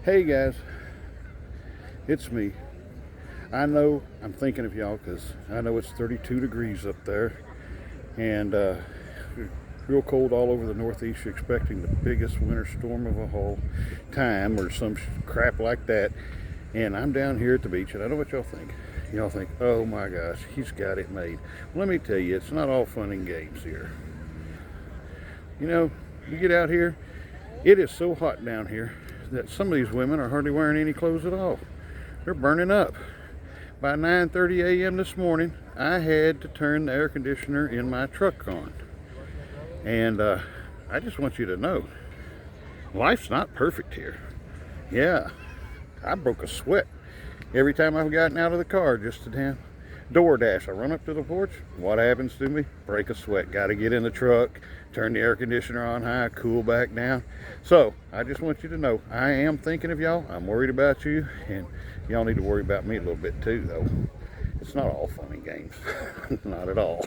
Hey guys, it's me. I know I'm thinking of y'all because I know it's 32 degrees up there and real cold all over the Northeast. You're expecting the biggest winter storm of a whole time or some crap like that. And I'm down here at the beach and I know what y'all think. Y'all think, oh my gosh, he's got it made. Well, let me tell you, it's not all fun and games here. You know, you get out here, it is so hot down here that some of these women are hardly wearing any clothes at all. They're burning up. By 9:30 a.m. this morning, I had to turn the air conditioner in my truck on. And I just want you to know, life's not perfect here. Yeah, I broke a sweat every time I've gotten out of the car just to damn DoorDash. I run up to the porch. What happens to me? Break a sweat. Got to get in the truck, turn the air conditioner on high, cool back down. So I just want you to know, I am thinking of y'all. I'm worried about you, and y'all need to worry about me a little bit too, though. It's not all fun and games. Not at all.